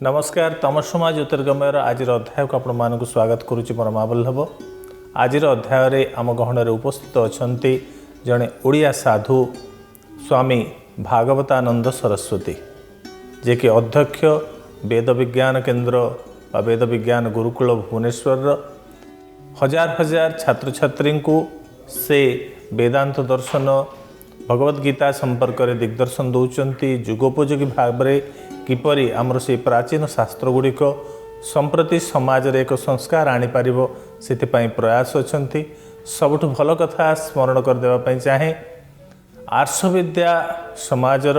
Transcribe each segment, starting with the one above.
नमस्कार तम समाज ज्योतिर्गमयर आज अध्याय को आपण मानक स्वागत करुच्ची मोर महाबल्लभ। आज अध्याय आम गहन उपस्थित अच्छा जड़े ओडिया साधु स्वामी भागवतानंद सरस्वती जे कि अध्यक्ष वेद विज्ञान केन्द्र वेद विज्ञान गुरुकुल भुवनेश्वर हजार हजार छात्र छात्री को से वेदांत दर्शन भगवद गीता संपर्क में दिग्दर्शन दौरान जुगोपयोगी भाव में किपरि आमर से प्राचीन शास्त्र गुड़िक संप्रति समाज रे एक संस्कार आनीपर से प्रयास अच्छा सबुठ भल कथा स्मरण करदेवाई चाहे आर्षविद्या समाजर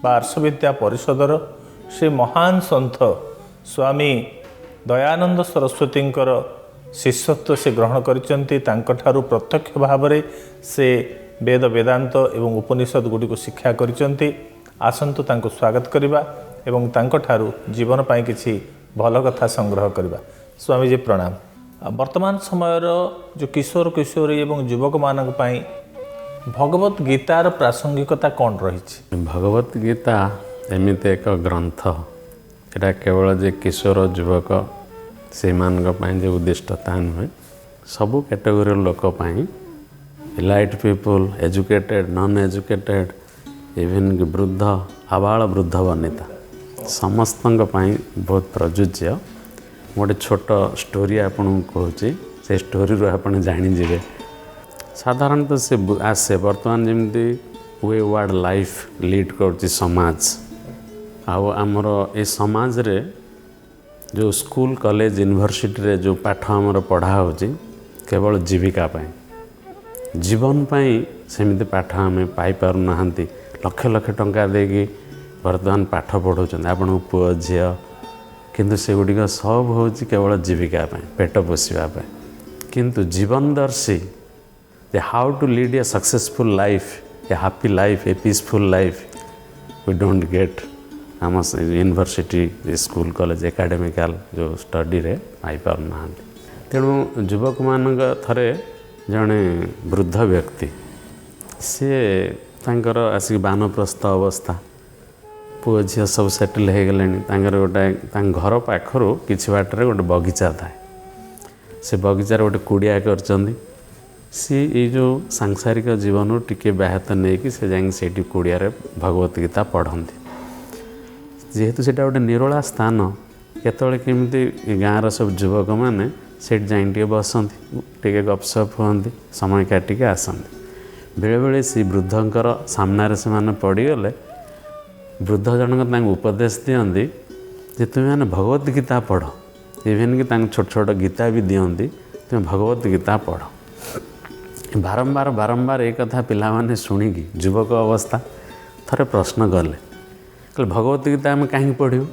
आर्षविद्या परिषदर से महान सन्थ स्वामी दयानंद सरस्वती शिष्यत्व से ग्रहण कर प्रत्यक्ष भाव में से वेद वेदांत एवं उपनिषद गुड़ी शिक्षा कर आसतु तांको स्वागत करवा एवं तांको ठारू जीवन पाई किछि भल कथा संग्रह करवा। स्वामी जी प्रणाम। वर्तमान समय जो किशोर किशोरी एवं युवक मानक पाई भगवत गीतार प्रासंगिकता कौन रही? भगवत गीता एमती एक ग्रंथ एटा केवल जे किशोर युवक से जो उद्दिष्ट ता नुहे सबू कैटेगोरी लोक elite people educated non educated even वृद्ध आबाल वृद्ध वनिता समस्त बहुत प्रযোज्य। गोटे छोट स्टोरी आपन कहूँ से स्टोरी आप जाणीजे साधारणतः से आसे बर्तमान जमी वे वार्ड लाइफ लीड कर समाज आमर ए समाज रे जो स्कूल कॉलेज यूनिवर्सिटी रे जो पाठ आमर पढ़ा हो केवल जीविका पाई जीवन पाई सेमिति पाठ आम पाई पारु नाहंती लक्ष लक्ष टंका देगी वर्तमान पाठ पढ़ाऊँ आपण पुओ झील किंतु से गुड़िक सब हूँ केवल जीविका पेट पोषापी किंतु जीवनदर्शी how to lead a successful life a happy life a peaceful life we don't get आम यूनिवर्सिटी स्कूल कॉलेज एकेडमिकल जो स्टडी रे पाई पारु ना। तेणु युवक मान थरे जड़े वृद्ध व्यक्ति सी तांकर आसिक बानप्रस्थ अवस्था पुओ झील सब सेटल हो गले गोटे घर पाखर किसी बाटर गोटे बगीचा थाए से बगीचार गोटे कुड़िया कर सी ये जो सांसारिक जीवन टिके ब्याहत नहीं कि से जाकि कुड़िया भगवत गीता पढ़ती जेहेतु से गोटे निरोला स्थान केतले केमती गाँव सब युवक मैंने से जाए बसती टे गपसप हुई समय काटिके आसती बेले बेले सी वृद्धंकर सामने से मैंने पड़गले वृद्ध जनक उपदेश दियंती जे तुम्हें मैंने भगवत गीता पढ़ इवेन कि छोट छोट गीता भी दियंती तुम्हें भगवत गीता पढ़ बारंबार बारंबार एक कथा पिला माने शुणिकी युवक अवस्था थरे प्रश्न कले कहले भगवत गीता आम कहीं पढ़ू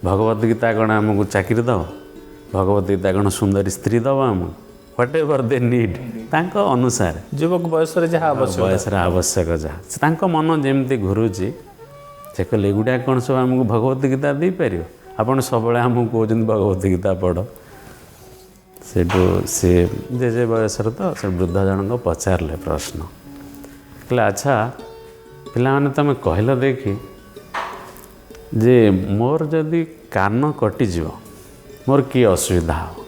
भगवत गीता कौन आमको चाकरी दब भगवत गीता कौन सुंदरी स्त्री दब आम व्हाट एवर दे नीड तांको अनुसार युवक बयस आवश्यक जहाँ मन जमी घुरुची से कहले एगुड़ा कौन सब आमको भगवत गीता दे पार आपड़ सब आमको कहते भगवत गीता पढ़ से जे बयसर तो से वृद्ध जनक पचारे प्रश्न कहले अच्छा पिला माने तुम कहल देखी जे मोर जदि कान कटिज मोर कि असुविधा हो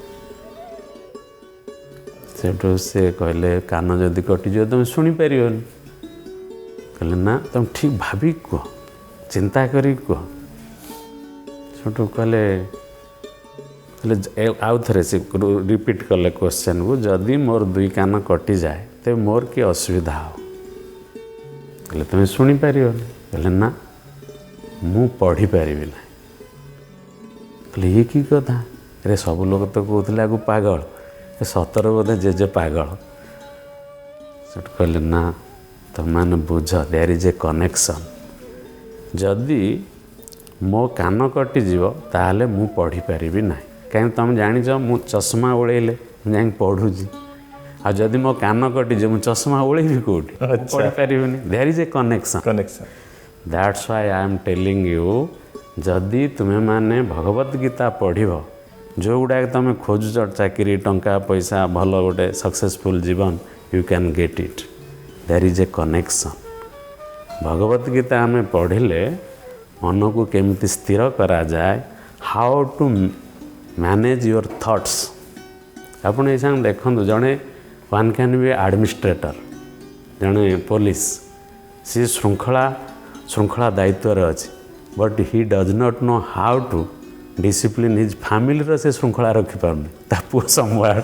से कहले कान जदि कटिज तुम शुणी पार कहले ना तुम ठीक भाभी कह चिंता करी कह छोटू कहले आउ थे से रिपीट कले क्वेश्चन को जदि मोर दुई कान कटि जाए तो मोर कि असुविधा हो कहले तुम शुणी पार कहले ना मु पढ़ी पारि ना कहले ये कि कथा अरे सब लोग तो कहते आगु पागल सतर बोधे जेजे पागल सेठ कहले ना तुम मैंने बुझ देयर इज ए कनेक्शन जदि मो कान कटिज ताहले मु पढ़ी पारि ना कहीं तुम जाच मु चश्मा ओढ़ेले जा पढ़ुची आ जदि मो कान कटिज मु चश्मा ओढ़ेबी कौटी पढ़ी पारि there is a connection that's why I am telling you जदि तुम्हें माने भगवत गीता पढ़ जो गुड़ाक तुम खोजुच चाकरी टंका पैसा भल गोटे सक्सेसफुल जीवन you can get it there is a connection Bhagavad Gita आम पढ़िले मन को केमिति स्थिर करा जाए, how to manage your thoughts. आपण ये संग देखंतु जणे वन कैन बी एडमिनिस्ट्रेटर, जणे पुलिस, सी श्रृंखला दायित्व अच्छे, but he does not know how to discipline his family से श्रृंखला रखिपारे पुओ संभाल।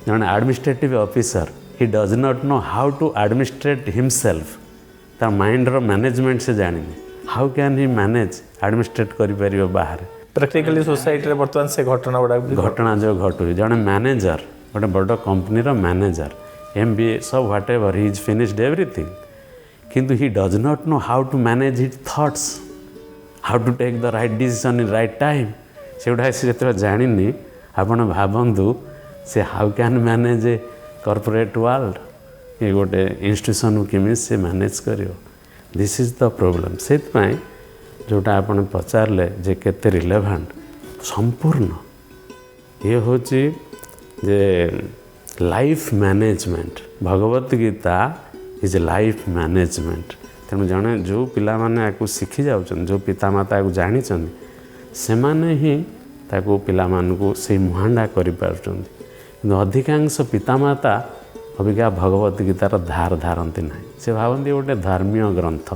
जड़े administrative officer he does not know how to administrate himself, तार माइंड रो मैनेजमेंट से जानी how can he manage administrate करि बाहर। प्रैक्टिकली सोसाइटी रे वर्तमान से घटना जो घटू जड़े मैनेजर गोटे बड़ कंपनी रो मैनेजर MBA सब whatever he is finished everything, किंतु he does not know how to manage his thoughts, how to take the right decision in right time. से गुड़ा से जो जानी आपण भावतु से how can manage a corporate world, ये गोटे इंस्टीट्यूशन केमी से मैनेज करियो। This is the problem. से जोटा आपण पचारे जे केते रिलेवेंट संपूर्ण ये हूँ जे life management, Bhagavad Gita is life management. तेणु जड़े जो पिला माने आपको शिखी जाऊँ, जो पितामाता को जानी से माने ही ताको पिला मानकु से मुहांडा करि पारुछन। अधिकांश पितामाता अबिका भगवत गीतार धार धारती ना, से भावती गोटे धर्मीय ग्रंथ।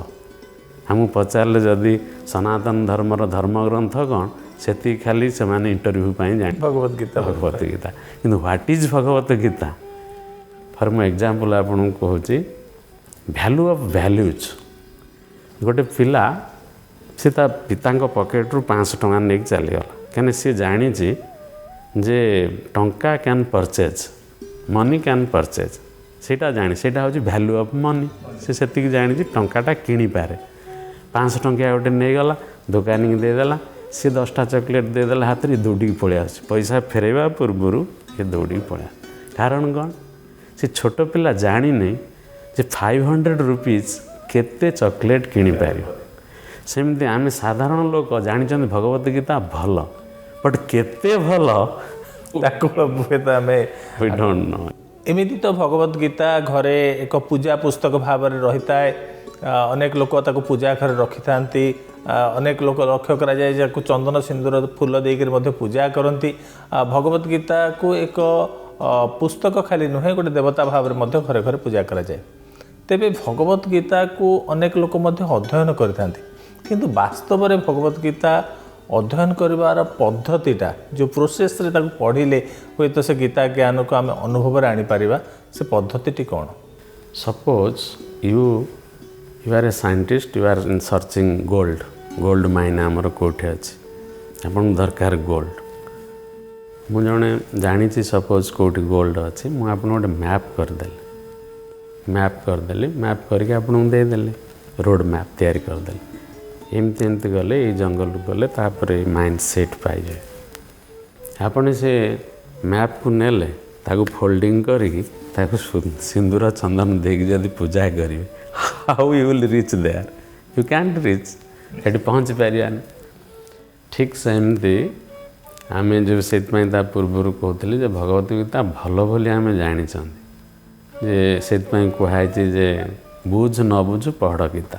हमको पचारे जदि सनातन धर्मर धर्म ग्रंथ कौन से खाली से इंटरव्यू जाए भगवत गीता किंतु what is Bhagavad Gita. For मो एग्जांपल आपन को कहूँ वैल्यू ऑफ वैल्यूज। गोटे पिला से पिता पॉकेट रू 500 टंका नहीं चलीगला, कहीं सी जानी जे टंका can purchase, money can purchase, सेटा जानी सेटा हूँ वैल्यू ऑफ मनी। से जानी टंकाटा किणी पारे। 500 टंकिया गोटे नहीं गला, दुकानी की देदेला, सी 10टा चॉकलेट देदेला हाथ में दौड़ी पलि आस, पैसा फेरवा पूर्वर ये दौड़ी पड़ा। कारण कौन से छोट पिला जानी नहीं जे 500 रुपीज केते चॉकलेट किणी पार। सेमती आम साधारण लोक जानी भगवत गीता भल, बट केते भल वी डोंट नो। एमिति तो भगवत गीता घरे एक पूजा पुस्तक भाव में रही है। अनेक लोक ताको पूजा घर रखि थांती, अनेक लोक लक्ष्य करा जाए जाको चंदन सिंदूर फूल देकर मध्य पूजा करती। भगवत गीता को एक पुस्तक खाली नुहे गोटे देवता भाव में मध्य घरे घरे पूजा करा जाए। तेबे भगवत गीता को अनेक लोक मध्य अध्ययन करथांती, किंतु वास्तव में भगवत गीता अध्ययन करिवार पद्धतिटा जो प्रोसेस रे ताको पढ़िले हुए तो से गीता ज्ञान को आम अनुभव रे आनी परिबा, से पद्धतिटी कौन। Suppose you are a scientist, you are in searching gold mine आमर कोठे अच्छी आपन दरकार गोल्ड। मु जने जानी सपोज कोठी गोल्ड अच्छी, मु आपन गोटे मैप करदेली, मैप करके आपन देदेली, रोड मैप तैयारी करदेली। एमती एमती गले ये जंगल गले तापर माइंड सेट पाई जाए। आपन से मैप को नेले ताको फोल्डिंग करके ताको सिंदूर चंदन देकी जदि पूजा करेंगे, how you will reach there, you can't reach, ये पहुँच पारानी। ठीक सेमती आम जो से पूर्वर कहते जे भगवत गीता भल बोली आम जानी से कहुई जे बुझ न बुझ पढ़ गीता,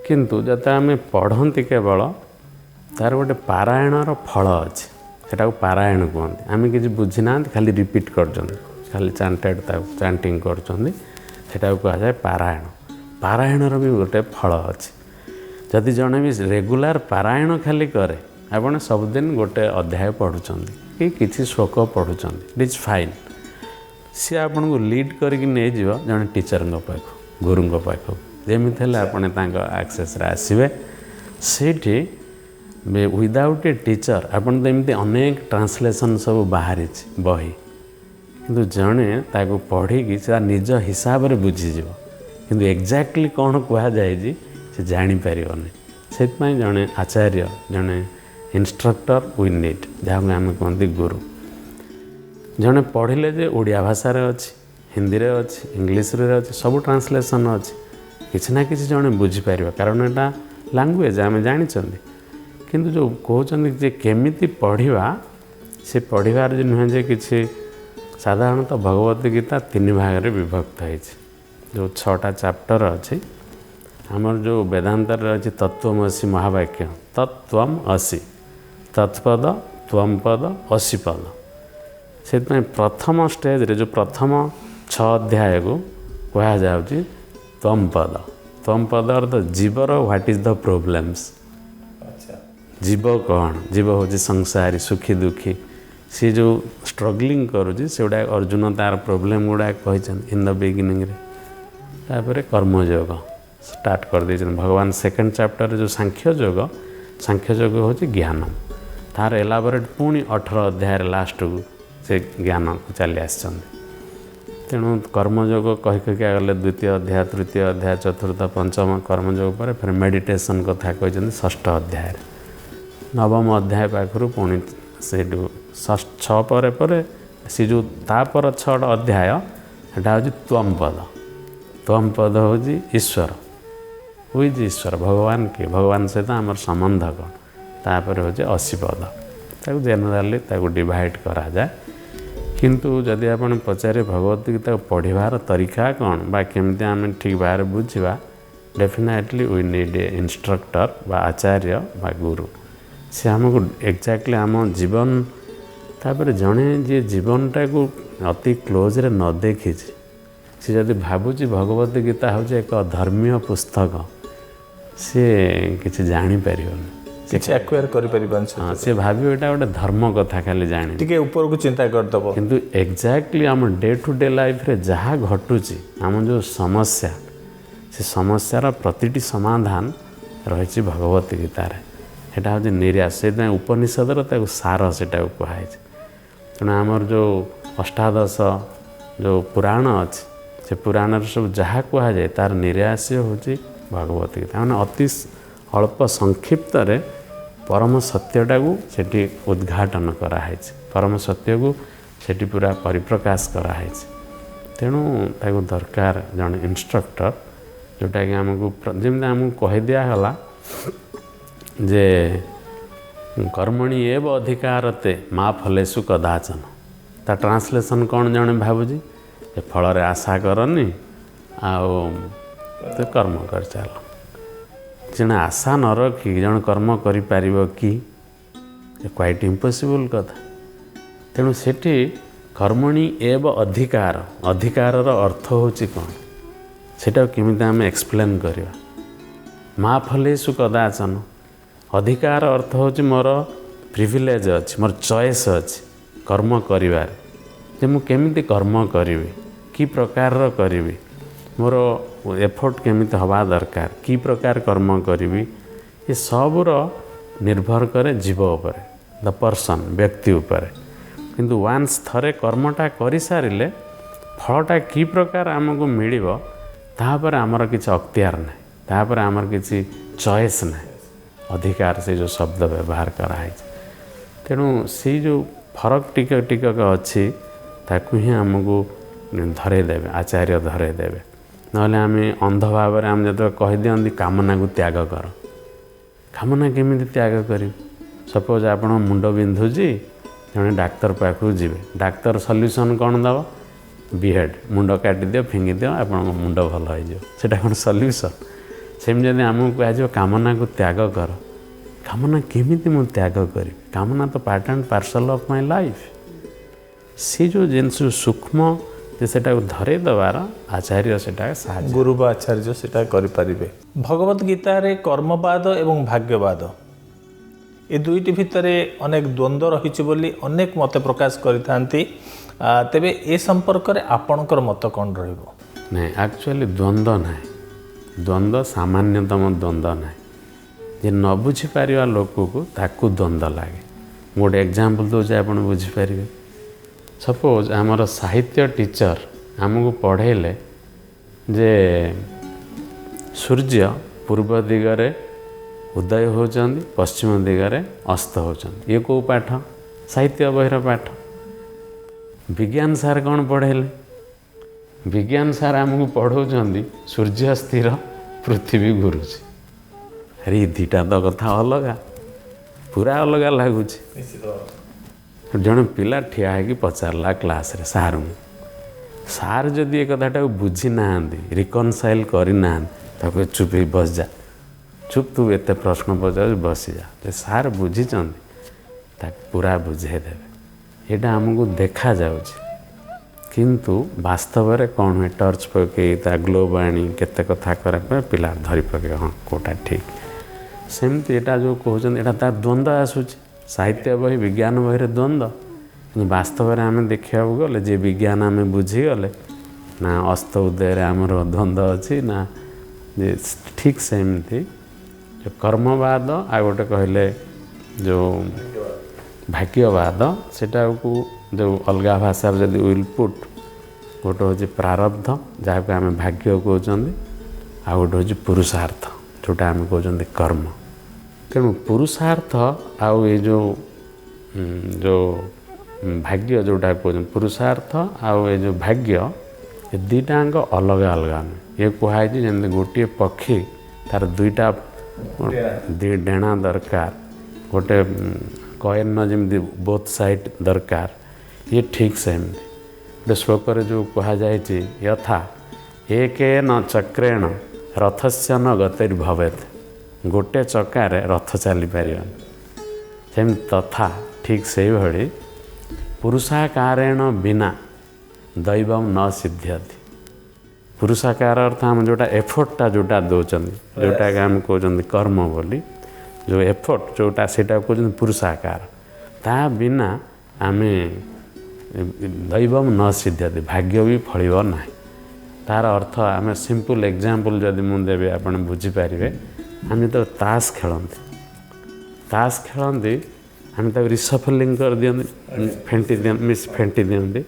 किंतु जब आम पढ़ती केवल तार गोटे पारायणर फल अच्छे, सेटा पारायण कहते। आम किसी बुझीना खाली रिपीट कर खाली चांटेड चांटिंग कर कहुए पारायण। पारायणर भी गोटे फल अच्छे। जदि जड़े भी रेगुलार पारायण खाली करे, आपने सबुदिन गोटे अध्याय पढ़ुं कि किसी श्लोक पढ़ुं, इट इज फाइन। सी आपन को लीड करके नहीं जड़े टीचर पाख गुरु पाख जमीत आपने एक्सेस आसवे से विदाउट ए टीचर। आपन तो एमती अनेक ट्रांसलेशन सब बाहरी बही, किंतु जड़े ताको पढ़ी से निज हिसाब से बुझीज, किंतु एक्जाक्टली कौन कहुई से जापर। से जड़े आचार्य जड़े इंस्ट्रक्टर वी नीड, जहाँ आम कहते गुरु। जड़े पढ़ले जे ओडिया भाषा अच्छी, हिंदी रे अच्छी, इंग्लीश रे अच्छी, सब ट्रांसलेशन अच्छी, किसी ना किसी जड़े बुझीपर। कारण यहाँ लांगुएज आम जानी, किंतु जो कहते केमिति पढ़ा से पढ़ार नुहे जे कि साधारणतः भगवत गीता 3 भाग में विभक्त है। जो 6टा चैप्टर अच्छी आमर जो वेदांतर अच्छी तत्वमसि महावाक्य तत्वम असि तत्पद त्वम पद असी पद से प्रथम स्टेज रे जो प्रथम 6 अध्याय को कह जाऊँगी त्वम पद अर्थ जीवर व्हाट इज द प्रोब्लेम्स जीव कौन जीव हूँ संसारी सुखी दुखी सी जो स्ट्रगलिंग करुँची से गुड़ा अर्जुन तार प्रोब्लेम गुड़ा कही इन द बिगिनिंग रे तापर कर्मयोग स्टार्ट कर दे भगवान सेकेंड चैप्टर जो सांख्य योग हूँ ज्ञान तार एलाबोरेट पुणी 18 अध्याय लास्ट को से ज्ञान को चली आस तेणु कर्मयोग कही कही गले द्वितीय अध्याय तृतीय अध्याय चतुर्थ पंचम कर्मयोग पर फिर मेडिटेशन कथा कहते षष्ठ अध्याय नवम अध्याय पाखु पुणी से 6 पर सी जो तापर 6 अध्याय एटा हूँ त्वम पद हूँ ईश्वर हुई ईश्वर भगवान के भगवान सहित आमर संबंध कौन तापर हूँ 80 पद ताको जेनेराली ताको डिवाइड करा जाए किंतु जदि आप पचारे भगवत गीता पढ़ार तरीका कौन बा केमती आम ठीक भाव बुझा definitely we need a instructor बा आचार्य बा गुरु से आमको एक्जाक्टली आम जीवन तापर जड़े जी जीवनटा को अति क्लोज रे न देखी सी जदि भावुची भगवत गीता हूँ एक धर्मीय पुस्तक सी किसी जापर किसी एक्वायर कर हाँ सी भाव यहाँ गोटे धर्म कथा खाली जाने टिके ऊपर को चिंता करदब किंतु एक्जाक्टली आम डे टू डे लाइफ रे जहाँ घटुची आम जो समस्या से समस्यार प्रतिटी समाधान रही भगवत गीतार यहाँ हूँ निराश से उपनिषदर सार से कहुई तेणु आमर जो अष्टादश जो पुराण अच्छी से पुराण सब जहाँ कहुए तार निराश्य हूँ भगवत गीता मैंने अति अल्प संक्षिप्त रे परम सत्यटा को सेठी उद्घाटन कराई परम सत्य को सेठी पूरा परिप्रकाश कराई तेणु ताको दरकार जन इंस्ट्रक्टर जोटा कि आमको जमी आमको कही दिगला जे कर्मणि एव अधिकारते माँ फलेषु कदाचन ता ट्रांसलेशन कौन जड़े भावुची फल आशा करनी आओ तो कर्म कर चल जड़े आशा न रखी जन कर्म कर क्वाइट इम्पॉसिबल कथा तेणु सेठी कर्मणि एव अधिकार अधिकार अर्थ हूँ कौन सेटा केमिति आम एक्सप्लेन करवा माँ फलेषु कदाचन अधिकार अर्थ हूँ मोर प्रिविलेज अच्छी मोर चॉइस अच्छी कर्म करिवार जे मु केमिति कर्म करी कि प्रकार करी मोर एफर्ट केमिति हवा दरकार कि प्रकार कर्म करी ये सबूर निर्भर करे जीव उपर द पर्सन व्यक्ति उपर किंतु वान्स थरे कर्मटा कर सारे फलटा कि प्रकार आमको मिल तापर आमर किसी अख्तियार ना तापर आमर किसी चॉइस ना अधिकार से जो शब्द व्यवहार कराई तेणु से जो फरक टिकक अच्छी ताकू ही आमको धरेदेवे आचार्य धरेदेवे नहले आम अंध भाव आम जो कही दिखती कामना को त्याग कर कामना केमी त्याग कर सपोज आप मुंड बिंधुची जड़े डाक्तर पाखु जी डाक्तर सल्यूशन कौन दब बीहेड मुंड काटी दियो फिंगी दियो आप मुंड भल हो कौन सल्यूशन सेम जब आमको कह कामना को त्याग कर कामना केमिति मु त्याग करी कामना तो part and parcel of my life सी जो जिनस सूक्ष्म सेटा धरे दबार आचार्य सेटा साहाय्य गुरु बा आचार्य सेटा करि परिबे भगवत गीता रे कर्मवाद एवं भाग्यवाद ए दुईटी भितर अनेक द्वंद्व रही बोली अनेक मत प्रकाश करिथांती तेबे ए संपर्क रे आपणकर मत कौन रहिबो नहीं एक्चुअली द्वंद्व ना द्वंद्व सामान्यतम द्वंद्व ना जे न बुझीपार लोक को ताकू द्वंद्व लगे गोटे एग्जाम्पल दूसरे आप बुझीपारे सपोज आमर साहित्य टीचर आमको पढ़ेले जे सूर्य पूर्व दिगरे उदय होचंदी पश्चिम दिगरे अस्त होचंदी ये को पाठ साहित्य बहिर पाठ विज्ञान सार कौन पढ़ेले विज्ञान सार आमको पढ़ाऊँ सूर्य स्थिर पृथ्वी घुरुची अरे दीटा तो कथा अलग पूरा अलग लगुच जड़े पिला ठिया है पचारा क्लास रे सार सार जदि ये कथाटा बुझी ना रिकनसाइल करना ତାକୁ ଚୁପ୍ ହେଇ ବସିଯା, ଚୁପ୍ ତୁ ଏତେ ପ୍ରଶ୍ନ ପଚାରୁଛୁ ବସିଯା। ଯେ ସାର୍ ବୁଝିଛନ୍ତି ତାକୁ ପୁରା ବୁଝେଇଦେବେ। ଏଇଟା ଆମକୁ ଦେଖାଯାଉଛି, କିନ୍ତୁ ବାସ୍ତବରେ କ'ଣ ହୁଏ, ଟର୍ଚ୍ଚ ପକାଇ ତା ଗ୍ଲୋବ୍ ଆଣି କେତେ କଥା କରା ପରେ ପିଲା ଧରି ପକାଇବେ, ହଁ କେଉଁଟା ଠିକ୍। ସେମିତି ଏଇଟା ଯେଉଁ କହୁଛନ୍ତି ଏଇଟା ତାର ଦ୍ୱନ୍ଦ୍ୱ ଆସୁଛି। ସାହିତ୍ୟ ବହି ବିଜ୍ଞାନ ବହିରେ ଦ୍ୱନ୍ଦ୍ୱ, କିନ୍ତୁ ବାସ୍ତବରେ ଆମେ ଦେଖିବାକୁ ଗଲେ ଯେ ବିଜ୍ଞାନ ଆମେ ବୁଝିଗଲେ ନା ଅସ୍ତ ଉଦୟରେ ଆମର ଦ୍ୱନ୍ଦ୍ୱ ଅଛି ନା। ଯେ ଠିକ୍ ସେମିତି ଯେଉଁ କର୍ମବାଦ ଆଉ ଗୋଟେ କହିଲେ ଯେଉଁ ଭାଗ୍ୟବାଦ, ସେଟାକୁ ଯେଉଁ ଅଲଗା ଭାଷାରେ ଯଦି ୱିଲ୍ ଗୋଟେ ହେଉଛି ପ୍ରାରବ୍ଧ ଯାହାକୁ ଆମେ ଭାଗ୍ୟ କହୁଛନ୍ତି, ଆଉ ଗୋଟେ ହେଉଛି ପୁରୁଷାର୍ଥ ଯେଉଁଟା ଆମେ କହୁଛନ୍ତି କର୍ମ। ତେଣୁ ପୁରୁଷାର୍ଥ ଆଉ ଏ ଯେଉଁ ଭାଗ୍ୟ ଯେଉଁଟା କହୁଛନ୍ତି ପୁରୁଷାର୍ଥ ଆଉ ଏ ଯେଉଁ ଭାଗ୍ୟ, ଏ ଦୁଇଟାଙ୍କ ଅଲଗା ଅଲଗା ନୁହେଁ। ଇଏ କୁହାଯାଇଛି ଯେମିତି ଗୋଟିଏ ପକ୍ଷୀ ତାର ଦୁଇଟା ଡେଣା ଦରକାର, ଗୋଟେ କଏନ୍ର ଯେମିତି ବୋଥ୍ ସାଇଡ଼୍ ଦରକାର, ଇଏ ଠିକ୍ ସେମିତି। ଗୋଟେ ଶ୍ଲୋକରେ ଯେଉଁ କୁହାଯାଇଛି ଯଥା ଏକେନ ଚକ୍ରେଣ ରଥସ୍ୟ ନ ଗତିର୍ଭବେତ୍, ଗୋଟେ ଚକାରେ ରଥ ଚାଲିପାରିବନି। ଯେମିତି ତଥା ଠିକ୍ ସେଇଭଳି ପୁରୁଷାକାରେଣ ବିନା ଦୈବମ୍ ନ ସିଦ୍ଧ୍ୟତି। ପୁରୁଷାକାର ଅର୍ଥ ଆମେ ଯେଉଁଟା ଏଫୋର୍ଟଟା ଯେଉଁଟା ଦେଉଛନ୍ତି, ଯେଉଁଟାକି ଆମେ କହୁଛନ୍ତି କର୍ମ ବୋଲି, ଯେଉଁ ଏଫୋର୍ଟ ଯେଉଁଟା ସେଇଟା କହୁଛନ୍ତି ପୁରୁଷାକାର। ତା ବିନା ଆମେ ଦୈବମ୍ ନ ସିଦ୍ଧ୍ୟତି, ଭାଗ୍ୟ ବି ଫଳିବ ନାହିଁ। ତା'ର ଅର୍ଥ ଆମେ ସିମ୍ପଲ୍ ଏକ୍ଜାମ୍ପଲ୍ ଯଦି ମୁଁ ଦେବି ଆପଣ ବୁଝିପାରିବେ। ଆମେ ଯେତେବେଳେ ତାସ୍ ଖେଳନ୍ତି, ଆମେ ତାକୁ ରିସଫଲିଂ କରିଦିଅନ୍ତି, ଫେଣ୍ଟି ଦିଅନ୍ତି,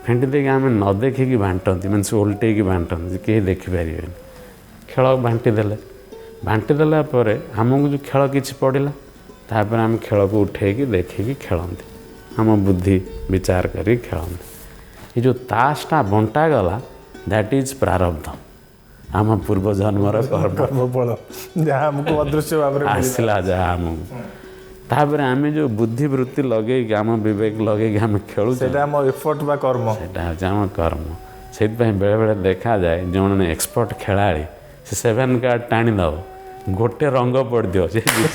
ଫେଣ୍ଟି ଦେଇକି ଆମେ ନ ଦେଖିକି ବାଣ୍ଟନ୍ତି, ମାନେ ସେ ଓଲଟେଇକି ବାଣ୍ଟନ୍ତି, କେହି ଦେଖିପାରିବେନି। ଖେଳ ବାଣ୍ଟି ଦେଲା ପରେ ଆମକୁ ଯେଉଁ ଖେଳ କିଛି ପଡ଼ିଲା, ତାପରେ ଆମେ ଖେଳକୁ ଉଠେଇକି ଦେଖିକି ଖେଳନ୍ତି, ଆମ ବୁଦ୍ଧି ବିଚାର କରି ଖେଳନ୍ତି। ଏ ଯେଉଁ ତାସଟା ବଣ୍ଟାଗଲା, ଦ୍ୟାଟ୍ ଇଜ୍ ପ୍ରାରବ୍ଧ, ଆମ ପୂର୍ବଜନ୍ମର କର୍ମଫଳ ଯାହା ଆମକୁ ଅଦୃଶ୍ୟ ଭାବରେ ଆସିଲା ଯାହା ଆମକୁ। ତାପରେ ଆମେ ଯେଉଁ ବୁଦ୍ଧିବୃତ୍ତି ଲଗେଇକି ଆମ ବିବେକ ଲଗେଇକି ଆମେ ଖେଳୁ, ସେଇଟା ଆମ ଏଫର୍ଟ ବା କର୍ମ, ସେଇଟା ହେଉଛି ଆମ କର୍ମ। ସେଇଥିପାଇଁ ବେଳେବେଳେ ଦେଖାଯାଏ ଯେଉଁମାନେ ଏକ୍ସପର୍ଟ ଖେଳାଳି ସେ 7 କାର୍ଡ଼ ଟାଣିଦେବ, ଗୋଟେ ରଙ୍ଗ ପଡ଼ିଥିବ,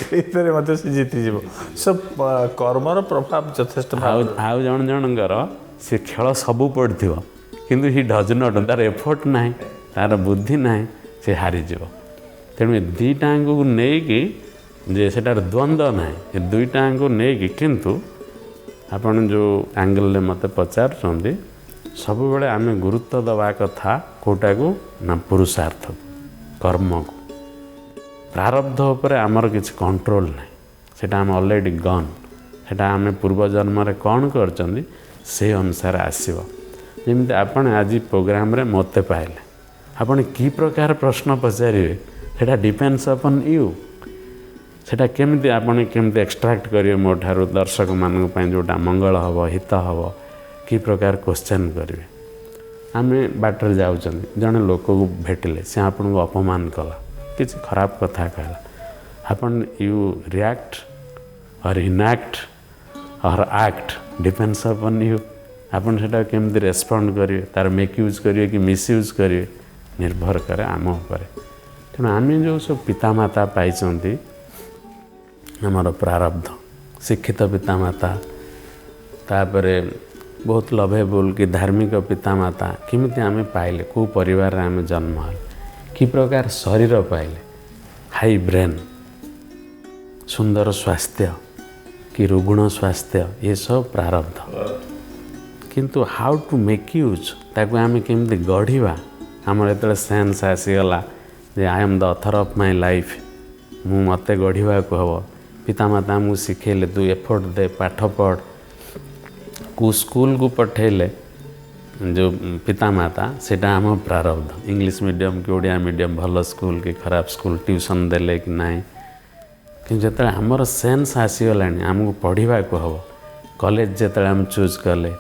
ସେଇଥିରେ ମଧ୍ୟ ସେ ଜିତିଯିବ। କର୍ମର ପ୍ରଭାବ ଯଥେଷ୍ଟ। ଆଉ ଜଣଙ୍କର ସେ ଖେଳ ସବୁ ପଡ଼ିଥିବ, କିନ୍ତୁ ହି ଡଜ୍ ନଟ୍, ତାର ଏଫର୍ଟ ନାହିଁ, ତାର ବୁଦ୍ଧି ନାହିଁ, ସେ ହାରିଯିବ। ତେଣୁ ଏ ଦୁଇଟାଙ୍କୁ ନେଇକି ଯେ ସେଟାର ଦ୍ୱନ୍ଦ୍ୱ ନାହିଁ, ଏ ଦୁଇଟାଙ୍କୁ ନେଇକି, କିନ୍ତୁ ଆପଣ ଯେଉଁ ଆଙ୍ଗେଲରେ ମୋତେ ପଚାରୁଛନ୍ତି, ସବୁବେଳେ ଆମେ ଗୁରୁତ୍ୱ ଦେବା କଥା କେଉଁଟାକୁ ନା ପୁରୁଷାର୍ଥକୁ, କର୍ମକୁ। ପ୍ରାରବ୍ଧ ଉପରେ ଆମର କିଛି କଣ୍ଟ୍ରୋଲ୍ ନାହିଁ, ସେଇଟା ଆମେ ଅଲରେଡ଼ି ଗନ୍। ସେଇଟା ଆମେ ପୂର୍ବଜନ୍ମରେ କ'ଣ କରିଛନ୍ତି ସେଇ ଅନୁସାରେ ଆସିବ। ଯେମିତି ଆପଣ ଆଜି ପ୍ରୋଗ୍ରାମରେ ମୋତେ ପାଇଲେ, ଆପଣ କି ପ୍ରକାର ପ୍ରଶ୍ନ ପଚାରିବେ ସେଇଟା ଡିପେଣ୍ଡସ୍ ଅପନ୍ ୟୁ। ସେଇଟା କେମିତି ଆପଣ କେମିତି ଏକ୍ସଟ୍ରାକ୍ଟ କରିବେ ମୋ ଠାରୁ ଦର୍ଶକମାନଙ୍କ ପାଇଁ ଯେଉଁଟା ମଙ୍ଗଳ ହେବ, ହିତ ହେବ, କି ପ୍ରକାର କ୍ୱେଶ୍ଚନ୍ କରିବେ। ଆମେ ବାଟରେ ଯାଉଛନ୍ତି, ଜଣେ ଲୋକକୁ ଭେଟିଲେ, ସେ ଆପଣଙ୍କୁ ଅପମାନ କଲା, କିଛି ଖରାପ କଥା କହିଲା, ଆପଣ you react or enact or act, depends upon you. ଆପଣ ସେଟା କେମିତି ରେସ୍ପଣ୍ଡ କରିବେ, ତାର ମେକ୍ ୟୁଜ୍ କରିବେ କି ମିସ୍ୟୁଜ୍ କରିବେ, ନିର୍ଭର କରେ ଆମ ଉପରେ। ତେଣୁ ଆମେ ଯେଉଁ ସବୁ ପିତାମାତା ପାଇଛନ୍ତି, ଆମର ପ୍ରାରବ୍ଧ, ଶିକ୍ଷିତ ପିତାମାତା, ତାପରେ ବହୁତ ଲଭେବୁଲ୍ କି ଧାର୍ମିକ ପିତାମାତା କେମିତି ଆମେ ପାଇଲେ, କେଉଁ ପରିବାରରେ ଆମେ ଜନ୍ମ ହେଲେ, କି ପ୍ରକାର ଶରୀର ପାଇଲେ, ହାଇ ବ୍ରେନ୍, ସୁନ୍ଦର ସ୍ୱାସ୍ଥ୍ୟ କି ରୁଗ୍ଣ ସ୍ୱାସ୍ଥ୍ୟ, ଏସବୁ ପ୍ରାରବ୍ଧ। କିନ୍ତୁ ହାଉ ଟୁ ମେକ୍ ୟୁଜ୍, ତାକୁ ଆମେ କେମିତି ଗଢ଼ିବା। ଆମର ଯେତେବେଳେ ସେନ୍ସ ଆସିଗଲା ଯେ I M the author of my life, ମୋତେ ଗଢ଼ିବାକୁ ହେବ, ପିତାମାତା ଆମକୁ ଶିଖେଇଲେ ତୁ ଏଫର୍ଟ ଦେ, ପାଠ ପଢ଼, କେଉଁ ସ୍କୁଲକୁ ପଠାଇଲେ ଯେଉଁ ପିତାମାତା, ସେଇଟା ଆମ ପ୍ରାରବ୍ଧ। ଇଂଲିଶ ମିଡ଼ିୟମ୍ କି ଓଡ଼ିଆ ମିଡ଼ିୟମ୍, ଭଲ ସ୍କୁଲ କି ଖରାପ ସ୍କୁଲ, ଟ୍ୟୁସନ୍ ଦେଲେ କି ନାହିଁ। କିନ୍ତୁ ଯେତେବେଳେ ଆମର ସେନ୍ସ ଆସିଗଲାଣି ଆମକୁ ପଢ଼ିବାକୁ ହେବ, କଲେଜ ଯେତେବେଳେ ଆମେ ଚୁଜ୍ କଲେ,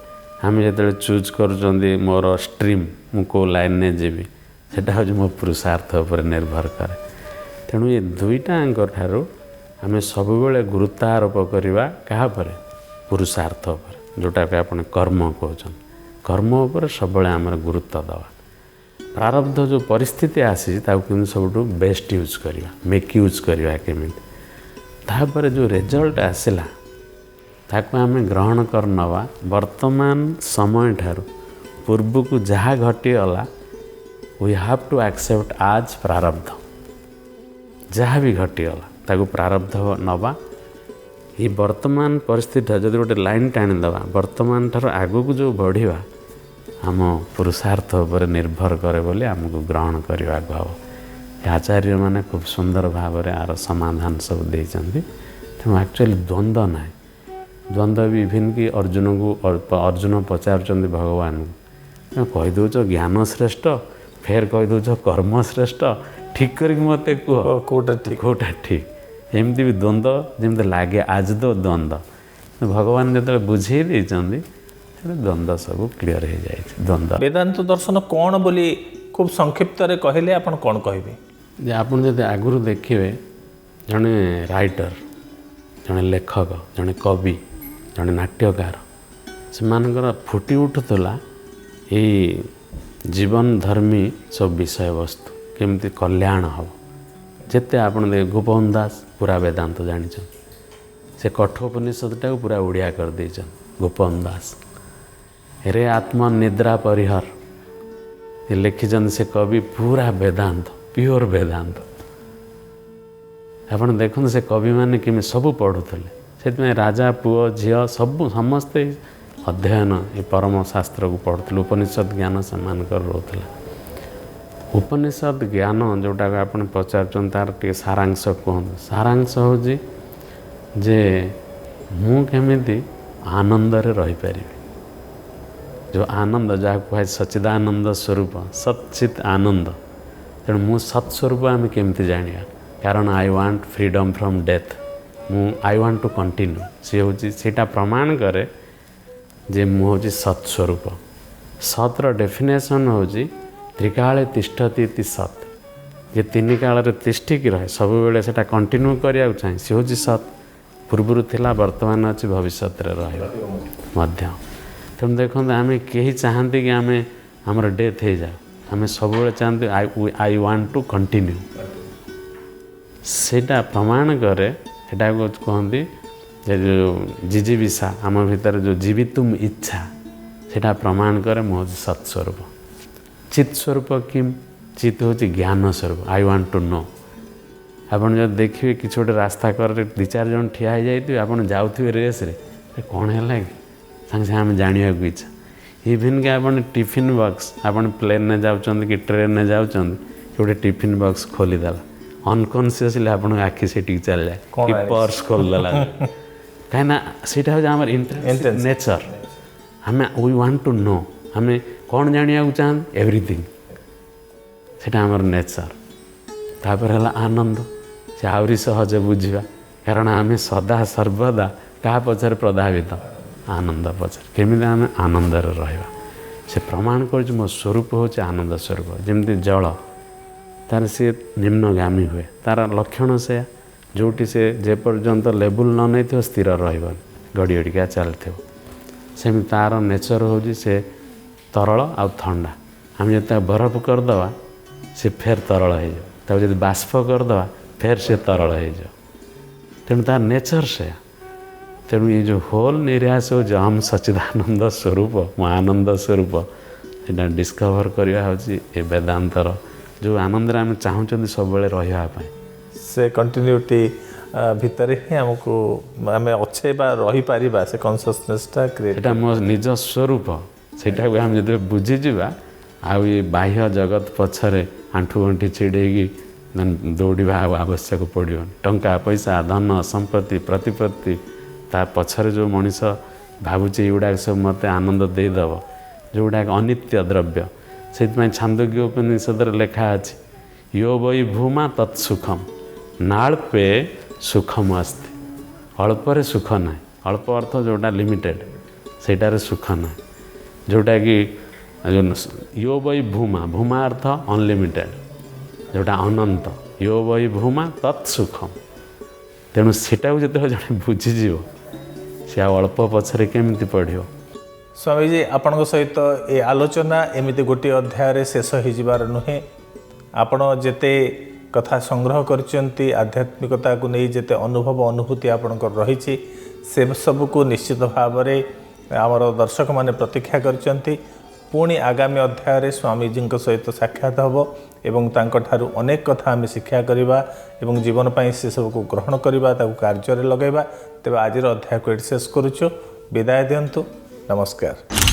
ଆମେ ଯେତେବେଳେ ଚୁଜ୍ କରୁଛନ୍ତି ମୋର ଷ୍ଟ୍ରିମ୍, ମୁଁ କେଉଁ ଲାଇନ୍ରେ ଯିବି, ସେଇଟା ହେଉଛି ମୋ ପୁରୁଷାର୍ଥ ଉପରେ ନିର୍ଭର କରେ। ତେଣୁ ଏ ଦୁଇଟାଙ୍କ ଠାରୁ ଆମେ ସବୁବେଳେ ଗୁରୁତ୍ୱ ଆରୋପ କରିବା କାହା ଉପରେ, ପୁରୁଷାର୍ଥ ଉପରେ, ଯେଉଁଟାକି ଆପଣ କର୍ମ କହୁଛନ୍ତି। କର୍ମ ଉପରେ ସବୁବେଳେ ଆମର ଗୁରୁତ୍ୱ ଦେବା। प्रारब्ध जो परिस्थिति आसी केमी सब बेस्ट यूज करवा मेक यूज करवा केमी तापर जो रिजल्ट आसला ताको आम ग्रहण कर नवा वर्तमान समय ठार पूर्व को जहाँ घटीगला वी हैव टू एक्सेप्ट आज प्रारब्ध जहाँ भी घटीगला ताको प्रारब्ध नवा ये वर्तमान परिस्थिति जब गोटे लाइन टाणीदवा वर्तमान ठार आगू को जो बढ़िया आम पुरुषार्थ पर निर्भर करे बोली आमको ग्रहण करने को हम आचार्य मैंने खूब सुंदर भाव आर समाधान सब देते तेणु एक्चुअली द्वंद्व ना द्वंद्व भी इभिन कि अर्जुन को अर्जुन पचार भगवान को कहीदौ ज्ञान श्रेष्ठ फेर कहीदौ कर्म श्रेष्ठ ठीक कर मत कह कौटा ठीक एमती भी द्वंद्व जमी लगे आज तो द्वंद्व भगवान जो बुझे द्वंद्व सब क्लीयर हो जाए द्वंद्व वेदांत दर्शन कौन बोली खूब संक्षिप्त रे कहले आपण कौन कहबे जे आपण जदि आगुरु देखिए जड़े राइटर जड़े लेखक जड़े कवि जड़े नाट्यकार से मानकर फुटी उठुला ये जीवन धर्मी सब विषय वस्तु केमती कल्याण हम जिते आपण देख गोपबंधु दास पूरा वेदांत जानी से कठोपनिषदटा को पूरा ओडिया कर देछन गोपबंधु दास रे आत्मा निद्रा परिहर ये लिखिछन से कवि पूरा वेदांत प्योर वेदांत आपण देखुन से कवि माने किमे सब पढ़ुथले से राजा पुओ झियो सब समस्ते अध्ययन ये परम शास्त्र को पढ़ुथले उपनिषद ज्ञान समान कर रोथला उपनिषद ज्ञान जोटा आपण पचार तार टे सारांश कहूँ सारांश हो जे मु केमिति आनंद रे रही पारि जो आनंद जहाँ कह सच्चिदानंद स्वरूप सच्चित आनंद तेणु मु सत्स्वरूप आम केमती जाना कारण I want freedom from death I want to continue सी हूँ सीटा प्रमाण करे जे मु हूँ सत्स्वरूप सत्र डेफिनेशन हूँ त्रिकाले तिष्ठति इति सत् जे तीन काल तिष्ठिक रहे सब बेले से कंटिन्यू करिया चाहे सी हूँ सत् पूर्वर थिला वर्तमान अच्छी भविष्य रही तेणु देखो आम कहीं चाहती कि आम आमर डेथ हो जाए आम सब चाहते आई वांट टू कंटिन्यू सेटा प्रमाण करे सेटा कहती जो जिजीविषा आम भीतर जो जीवितुम इच्छा सेटा प्रमाण करे मो सत्स्वरूप चित स्वरूप किम चित हूँ ज्ञान स्वरूप आई वांट टू नो आपड़ जो देखिए कि गोटे रास्ता कर दि चार जन ठिया हो जाइए आप जाऊे रेस रे कौन है कि सागे सागे आम जाना इच्छा इभिन कि आप टिफिन बॉक्स आप प्लेन में जाऊँ कि ट्रेन में जाऊँ गोटे टिफिन बॉक्स खोलीदेला अनकनसीयसली आप आखि से चल जाए कि पर्स खोलदेला कहीं सीटा हूँ आम इंटरेस्ट नेचर आम वी वांट टू नो आम कौन जाना चाहते एवरीथिंग सेटा आमर नेचर तापर है आनंद से आहरी सहज बुझा कारण आम सदा सर्वदा क्या पचर प्रभावित आनंद पचर केमी आम आनंद रहा से प्रमाण कर मो स्वरूप हूँ आनंद स्वरूप जमी जल तार सी निम्नगामी हुए तार लक्षण से जोटी से जेपर्यंत लेवल न नहीं स्थिर रही गड़ी गड़िका चलते सेम तार नेचर हूँ से तरल आ ठंडा आम जो बरफ करदे से फेर तरल हो जब बाष्प करदे फेर से तरल हो तेणु तार नेचर से तेणु ये जो होल निराश हो हम सच्चिदानंद स्वरूप मो आनंद स्वरूप ये डिस्कवर करवा हूँ ये वेदांतर जो आनंद आम चाहूँ सब रही से कंटिन्यूटी भितर ही आमको आम अच्छे रही पारिबा से कॉन्शियसनेसटा क्रिएट मो निज स्वरूप सेटा आम जो बुझीजा आ बाह्य जगत पछरे आंठू गंठी छिड़ेगी दौड़ा आवश्यक पड़ो टंका पैसा धन संपत्ति प्रतिपत्ति ता पछरे जो मनीष भावुचे युड़ा सब मत आनंद देदेव जोड़ा अनित्य द्रव्य से छांदोग्य उपनिषद लेखा अच्छी यो वै भूमा तत्सुखम नाल्पे सुखम अस्ति अल्परे सुख ना अल्प अर्थ जोटा लिमिटेड सेटारे सुख ना जोटा कि यो वै भूमा भूमा अर्थ अनलिमिटेड जोटा अनंत यो वै भूमा तत्सुखम तेणु सेटा जो जड़े बुझीज सी अल्प पछरे केमती पढ़ो स्वामीजी आपण सहित ए आलोचना एमती गोटे अध्याय शेष हो नुहे आपण जेते कथा संग्रह करचंती आध्यात्मिकता को नहीं जेते अनुभव अनुभूति आपणकर रही से सब को निश्चित भाव में आमर दर्शक माने प्रतीक्षा करचंती पुणी आगामी अध्याय स्वामीजी सहित साक्षात हम एवं तांकठारु अनेक कथा आम शिक्षा करवा एवं जीवन पाई से सब को ग्रहण करवा कार्य लगेगा तेज आज अध्याय को शेष करुचु विदाय दिंतु नमस्कार।